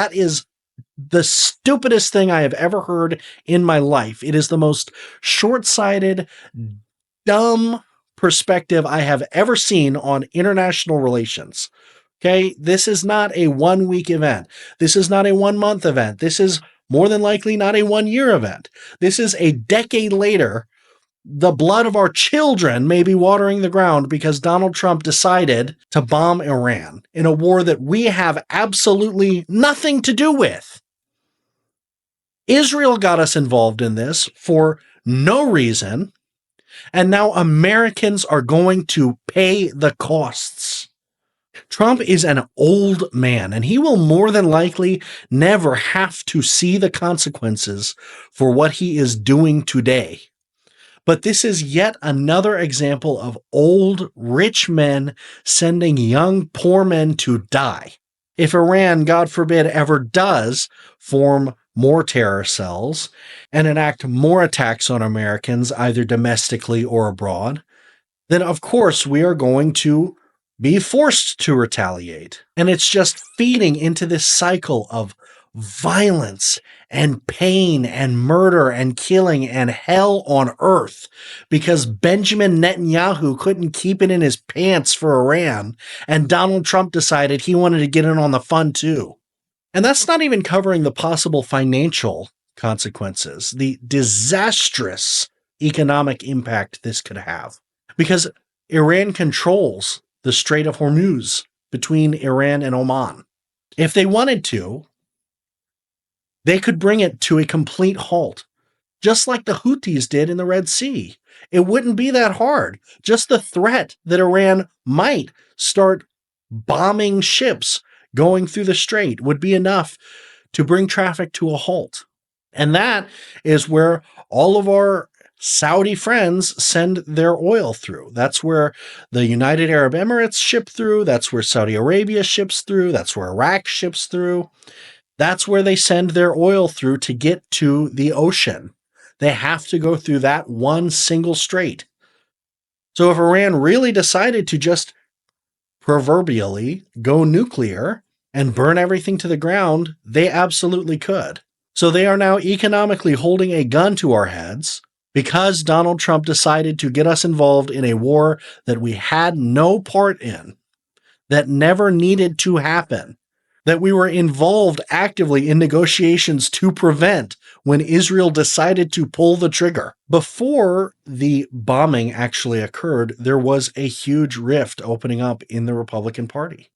That is the stupidest thing I have ever heard in my life. It is the most short-sighted, dumb perspective I have ever seen on international relations. Okay, this is not a 1-week event. This is not a 1-month event. This is more than likely not a 1-year event. This is a decade later. The blood of our children may be watering the ground because Donald Trump decided to bomb Iran in a war that we have absolutely nothing to do with. Israel got us involved in this for no reason, and now Americans are going to pay the costs. Trump is an old man, and he will more than likely never have to see the consequences for what he is doing today. But this is yet another example of old, rich men sending young, poor men to die. If Iran, God forbid, ever does form more terror cells and enact more attacks on Americans, either domestically or abroad, then of course we are going to be forced to retaliate. And it's just feeding into this cycle of violence and pain and murder and killing and hell on earth because Benjamin Netanyahu couldn't keep it in his pants for Iran, and Donald Trump decided he wanted to get in on the fun too. And that's not even covering the possible financial consequences, the disastrous economic impact this could have. Because Iran controls the Strait of Hormuz between Iran and Oman. If they wanted to, they could bring it to a complete halt, just like the Houthis did in the Red Sea. It wouldn't be that hard. Just the threat that Iran might start bombing ships going through the strait would be enough to bring traffic to a halt. And that is where all of our Saudi friends send their oil through. That's where the United Arab Emirates ship through. That's where Saudi Arabia ships through. That's where Iraq ships through. That's where they send their oil through to get to the ocean. They have to go through that one single strait. So if Iran really decided to just proverbially go nuclear and burn everything to the ground, they absolutely could. So they are now economically holding a gun to our heads because Donald Trump decided to get us involved in a war that we had no part in, that never needed to happen, that we were involved actively in negotiations to prevent when Israel decided to pull the trigger. Before the bombing actually occurred, there was a huge rift opening up in the Republican Party.